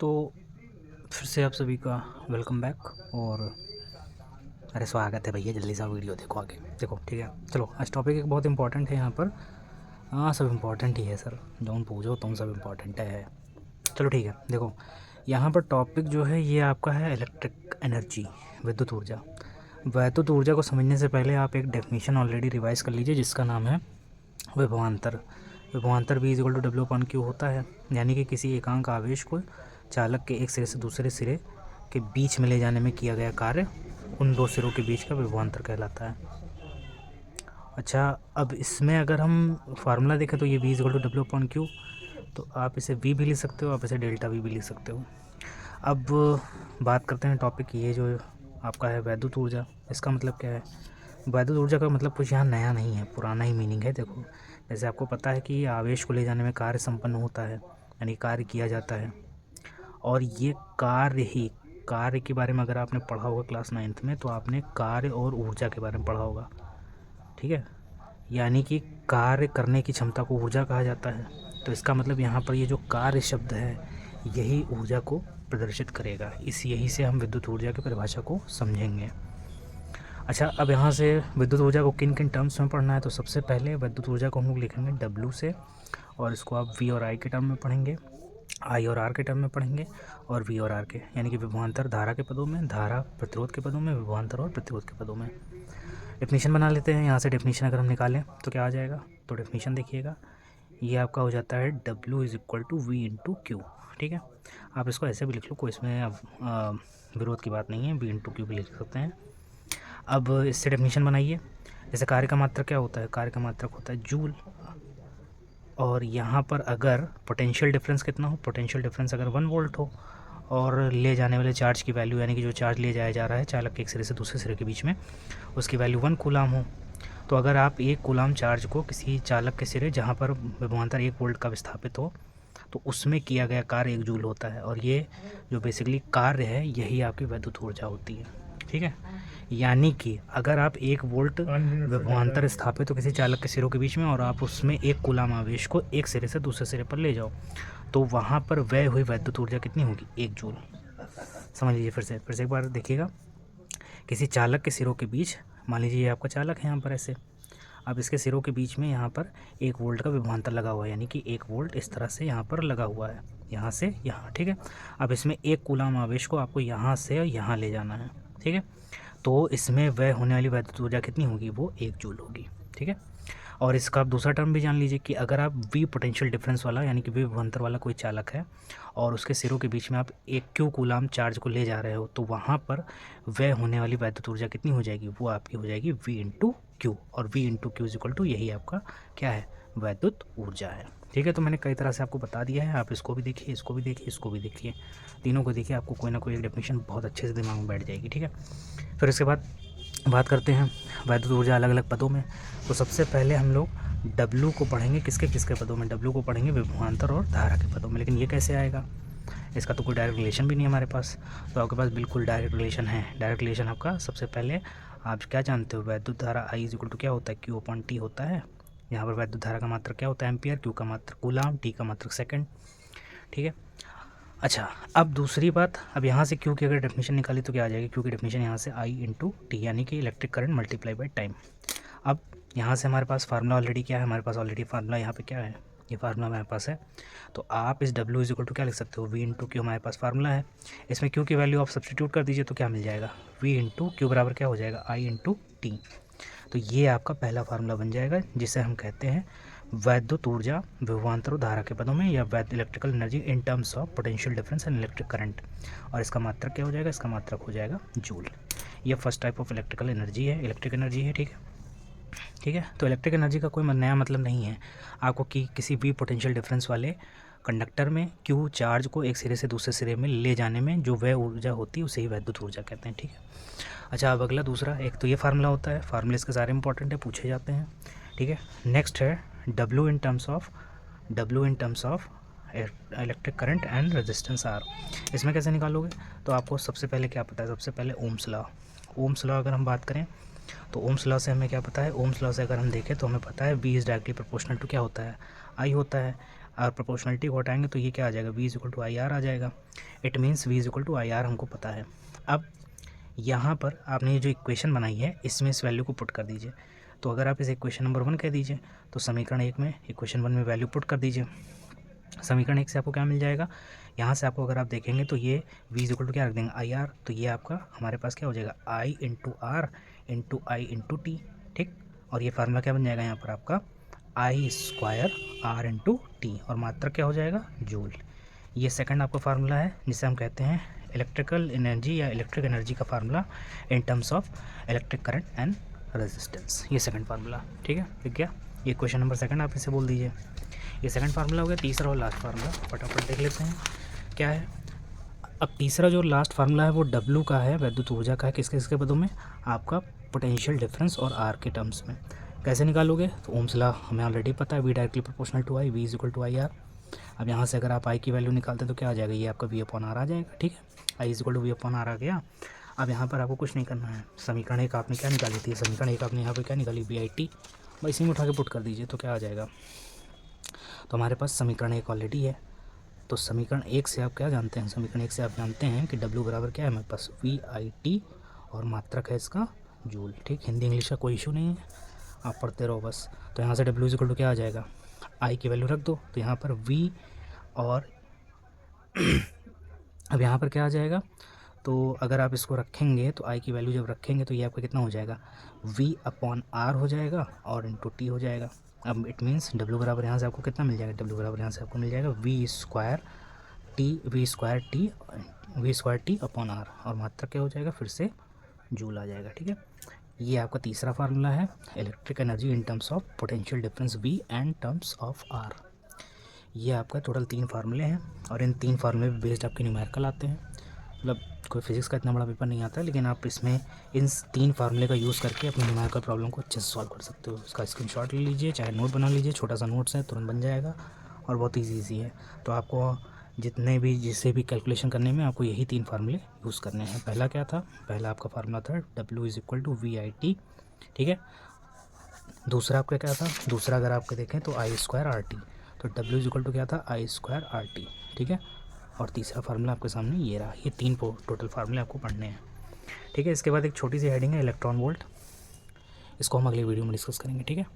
तो फिर से आप सभी का वेलकम बैक। और अरे स्वागत है भैया, जल्दी सा वीडियो देखो आगे देखो, ठीक है। चलो आज टॉपिक एक बहुत इंपॉर्टेंट है यहाँ पर। हाँ सब इम्पॉर्टेंट ही है सर, जो पूछो तुम सब इम्पॉर्टेंट है। चलो ठीक है, देखो यहाँ पर टॉपिक जो है ये आपका है इलेक्ट्रिक एनर्जी, विद्युत ऊर्जा। विद्युत ऊर्जा को समझने से पहले आप एक डेफिनेशन ऑलरेडी रिवाइज कर लीजिए, जिसका नाम है विभवांतर। विभवांतर V equal to W upon Q होता है, यानी कि किसी एकांक आवेश को चालक के एक सिरे से दूसरे सिरे के बीच में ले जाने में किया गया कार्य उन दो सिरों के बीच का विभवांतर कहलाता है। अच्छा, अब इसमें अगर हम फार्मूला देखें तो ये V equal to W upon Q, तो आप इसे V भी लिख सकते हो, आप इसे डेल्टा V भी लिख सकते हो। अब बात करते हैं टॉपिक, ये जो आपका है वैद्युत ऊर्जा, इसका मतलब क्या है। वैद्युत ऊर्जा का मतलब कुछ यहाँ नया नहीं है, पुराना ही मीनिंग है। देखो जैसे आपको पता है कि आवेश को ले जाने में कार्य संपन्न होता है, यानी कार्य किया जाता है। और ये कार्य के बारे में अगर आपने पढ़ा होगा क्लास 9th में, तो आपने कार्य और ऊर्जा के बारे में पढ़ा होगा, ठीक है। यानी कि कार्य करने की क्षमता को ऊर्जा कहा जाता है। तो इसका मतलब यहाँ पर ये जो कार्य शब्द है यही ऊर्जा को प्रदर्शित करेगा। यही से हम विद्युत ऊर्जा की परिभाषा को समझेंगे। अच्छा, अब यहाँ से विद्युत ऊर्जा को किन किन टर्म्स में पढ़ना है, तो सबसे पहले विद्युत ऊर्जा को हम लोग लिखेंगे W से, और इसको आप V और I के टर्म में पढ़ेंगे, I और R के टर्म में पढ़ेंगे, और V और R के, यानी कि विभवांतर धारा के पदों में, धारा प्रतिरोध के पदों में, विभवांतर और प्रतिरोध के पदों में। डेफिनीशन बना लेते हैं। यहाँ से डेफिनीशन अगर हम निकालें तो क्या आ जाएगा, तो डेफिनीशन देखिएगा, ये आपका हो जाता है W is equal to V into Q, ठीक है। आप इसको ऐसे भी लिख लो, कोई इसमें अब विरोध की बात नहीं है, V इंटू क्यू भी लिख सकते हैं। अब इससे डेफिनीशन बनाइए। जैसे कार्य का मात्रक क्या होता है, कार्य का मात्रक होता है जूल। और यहाँ पर अगर पोटेंशियल डिफरेंस कितना हो, पोटेंशियल डिफरेंस अगर 1 वोल्ट हो, और ले जाने वाले चार्ज की वैल्यू, यानी कि जो चार्ज ले जाया जा रहा है चालक के एक सिरे से दूसरे सिरे के बीच में, उसकी वैल्यू 1 कूलाम हो, तो अगर आप 1 कूलाम चार्ज को किसी चालक के सिरे जहाँ पर विभवांतर 1 वोल्ट का विस्थापित हो, तो उसमें किया गया कार्य 1 जूल होता है। और ये जो बेसिकली कार्य है यही आपकी विद्युत ऊर्जा होती है, ठीक है। यानी कि अगर आप 1 वोल्ट विभवांतर स्थापित हो किसी चालक के सिरों के बीच में, और आप उसमें 1 कूलाम आवेश को एक सिरे से दूसरे सिरे पर ले जाओ, तो वहाँ पर व्यय हुई विद्युत ऊर्जा कितनी होगी, 1 जूल। समझ लीजिए, फिर से एक बार देखिएगा। किसी चालक के सिरों के बीच, मान लीजिए ये आपका चालक है यहाँ पर ऐसे, अब इसके सिरों के बीच में यहाँ पर 1 वोल्ट का विभवांतर लगा हुआ है, यानी कि 1 वोल्ट इस तरह से यहाँ पर लगा हुआ है, यहाँ से यहाँ, ठीक है। अब इसमें 1 कूलाम आवेश को आपको यहाँ से यहाँ ले जाना है, ठीक है। तो इसमें व्यय होने वाली विद्युत ऊर्जा कितनी होगी, वो 1 जूल होगी, ठीक है। और इसका आप दूसरा टर्म भी जान लीजिए कि अगर आप V पोटेंशियल डिफरेंस वाला, यानी कि V विभवांतर वाला कोई चालक है, और उसके सिरों के बीच में आप 1 क्यू कूलाम चार्ज को ले जा रहे हो, तो वहाँ पर व्यय होने वाली विद्युत ऊर्जा कितनी हो जाएगी, वो आपकी हो जाएगी V इंटू क्यू। और V into Q equal to यही आपका क्या है, विद्युत ऊर्जा है, ठीक है। तो मैंने कई तरह से आपको बता दिया है, आप इसको भी देखिए, इसको भी देखिए, इसको भी देखिए, तीनों को देखिए, आपको कोई ना कोई एक डेफिनेशन बहुत अच्छे से दिमाग में बैठ जाएगी, ठीक है। फिर इसके बाद बात करते हैं विद्युत ऊर्जा अलग अलग पदों में। तो सबसे पहले हम लोग W को पढ़ेंगे, किसके किसके पदों में, W को पढ़ेंगे विभवांतर और धारा के पदों में। लेकिन ये कैसे आएगा, इसका तो कोई डायरेक्ट रिलेशन भी नहीं है हमारे पास। तो आपके पास बिल्कुल डायरेक्ट रिलेशन है। डायरेक्ट रिलेशन आपका, सबसे पहले आप क्या जानते हो, वैद्युत धारा I इज इक्वल टू क्या होता है, Q अपॉन T होता है। यहाँ पर वैद्युत धारा का मात्रक क्या होता है, एम्पियर, Q का मात्रक कूलाम, T का मात्रक सेकंड, ठीक है। अच्छा, अब दूसरी बात, अब यहाँ से Q की अगर डेफिनेशन निकाली तो क्या आ जाएगी, Q की डेफिनेशन यहाँ से I इंटू टी, यानी कि electric current multiply by time. अब यहाँ से हमारे पास फार्मूला ऑलरेडी क्या है, हमारे पास ऑलरेडी फार्मूला यहाँ पे क्या है, ये फार्मूला हमारे पास है। तो आप इस W इज इक्वल टू क्या लिख सकते हो, V इंटू क्यू, हमारे पास फार्मूला है। इसमें Q की वैल्यू आप सब्सटीट्यूट कर दीजिए, तो क्या मिल जाएगा, V इंटू क्यू बराबर क्या हो जाएगा, I इंटू टी। तो ये आपका पहला फार्मूला बन जाएगा, जिसे हम कहते हैं वैद्युत ऊर्जा विभवांतर और धारा के पदों में, या वैद्युत electrical energy in terms of potential difference and electric current. और इसका मात्रक क्या हो जाएगा, इसका मात्रक हो जाएगा जूल। ये first type of electrical energy है, इलेक्ट्रिक एनर्जी है, ठीक है, ठीक है। तो इलेक्ट्रिक एनर्जी का कोई नया मतलब नहीं है आपको कि किसी भी पोटेंशियल डिफरेंस वाले कंडक्टर में Q चार्ज को एक सिरे से दूसरे सिरे में ले जाने में जो वह ऊर्जा होती है उसे ही वैद्युत ऊर्जा कहते हैं, ठीक है। अच्छा, अब अगला दूसरा, एक तो ये फार्मूला होता है, फार्मूले इसके सारे इंपॉर्टेंट है, पूछे जाते हैं, ठीक है। नेक्स्ट है W in terms of electric current and resistance R। इसमें कैसे निकालोगे, तो आपको सबसे पहले क्या पता है, सबसे पहले ओम्स लॉ अगर हम बात करें, तो ओम्स लॉ से हमें क्या पता है, ओम्स लॉ से अगर हम देखें तो हमें पता है V is directly proportional to क्या होता है, I होता है। और प्रोपोर्शनलिटी को हटाएंगे तो ये क्या आ जाएगा, v is equal to I R आ जाएगा। It means v is equal to I R हमको पता है। अब यहाँ पर आपने ये जो इक्वेशन बनाई है इसमें इस वैल्यू को पुट कर दीजिए। तो अगर आप इसे इक्वेशन नंबर 1 कह दीजिए तो समीकरण 1 में इक्वेशन 1 में वैल्यू पुट कर दीजिए। समीकरण 1 से आपको क्या मिल जाएगा, यहाँ से आपको अगर आप देखेंगे तो ये v इज इक्वल टू क्या रख देंगे, आई आर। तो ये आपका हमारे पास क्या हो जाएगा, i into R into I into T, ठीक। और ये फार्मूला क्या बन जाएगा यहाँ पर आपका आई स्क्वायर आर इंटू टी, और मात्रक क्या हो जाएगा, जूल। ये सेकंड आपका फार्मूला है जिसे हम कहते हैं इलेक्ट्रिकल एनर्जी या इलेक्ट्रिक एनर्जी का formula in terms of electric current and resistance. ये सेकंड फार्मूला, ठीक है, ठीक गया। ये क्वेश्चन नंबर सेकंड आप इसे बोल दीजिए। ये सेकंड फार्मूला हो गया। तीसरा और लास्ट फार्मूला फटाफट देख लेते हैं क्या है। अब तीसरा जो लास्ट फार्मूला है वो W का है, वैद्युत ऊर्जा का है। किसके किसके पदों में, आपका पोटेंशियल डिफरेंस और R के टर्म्स में। कैसे निकालोगे, तो ओम्स लॉ हमें ऑलरेडी पता है, V directly proportional to I, V is equal to I R. अब यहाँ से अगर आप I की वैल्यू निकालते हैं तो क्या आ जाएगा, ये आपका V अपॉन आर आ जाएगा, ठीक है। I is equal to V upon R आ गया। अब यहाँ पर आपको कुछ नहीं करना है, समीकरण 1 आपने क्या निकाली थी, समीकरण 1 आपने यहाँ पर क्या निकाली, VIT, बस इसी में उठा के पुट कर दीजिए तो क्या आ जाएगा। तो हमारे पास समीकरण 1 ऑलरेडी है। तो समीकरण 1 से आप क्या जानते हैं, समीकरण 1 से आप जानते हैं कि W बराबर क्या है हमारे पास, VIT, और मात्रक है इसका जूल, ठीक। हिंदी इंग्लिश का कोई इशू नहीं है, आप पढ़ते रहो बस। तो यहाँ से W इज इक्वल टू क्या आ जाएगा, I की वैल्यू रख दो तो यहाँ पर V, और अब यहाँ पर क्या आ जाएगा, तो अगर आप इसको रखेंगे तो I की वैल्यू जब रखेंगे तो ये आपका कितना हो जाएगा, V अपॉन आर हो जाएगा और इंटू टी हो जाएगा। अब इट मीन्स W बराबर यहाँ से आपको कितना मिल जाएगा, W बराबर यहाँ से आपको मिल जाएगा V square T upon R, और मात्रा क्या हो जाएगा, फिर से जूल आ जाएगा, ठीक है। ये आपका तीसरा फार्मूला है, electric energy in terms of potential difference V and terms of R। ये आपका टोटल 3 फार्मूले हैं, और इन 3 फार्मूले पे बेस्ड आपके न्यूमेरिकल आते हैं। मतलब कोई फिजिक्स का इतना बड़ा पेपर नहीं आता है, लेकिन आप इसमें इन 3 फार्मूले का यूज़ करके अपनी न्यूमेरिकल प्रॉब्लम को अच्छे से सॉल्व कर सकते हो। उसका स्क्रीनशॉट ले लीजिए, चाहे नोट बना लीजिए, छोटा सा नोट्स है, तुरंत बन जाएगा और बहुत ईजी है। तो आपको जिसे भी कैलकुलेशन करने में आपको यही 3 फार्मूले यूज़ करने हैं। पहला क्या था, पहला आपका फार्मूला था W is equal to VIT, ठीक है। दूसरा आपका क्या था, दूसरा अगर आपको देखें तो I स्क्वायर RT, तो W इज इक्वल टू क्या था, I स्क्वायर RT, ठीक है। और तीसरा फार्मूला आपके सामने ये रहा। ये 3 टोटल फार्मूले आपको पढ़ने हैं, ठीक है। इसके बाद एक छोटी सी हेडिंग है इलेक्ट्रॉन वोल्ट, इसको हम अगली वीडियो में डिस्कस करेंगे, ठीक है।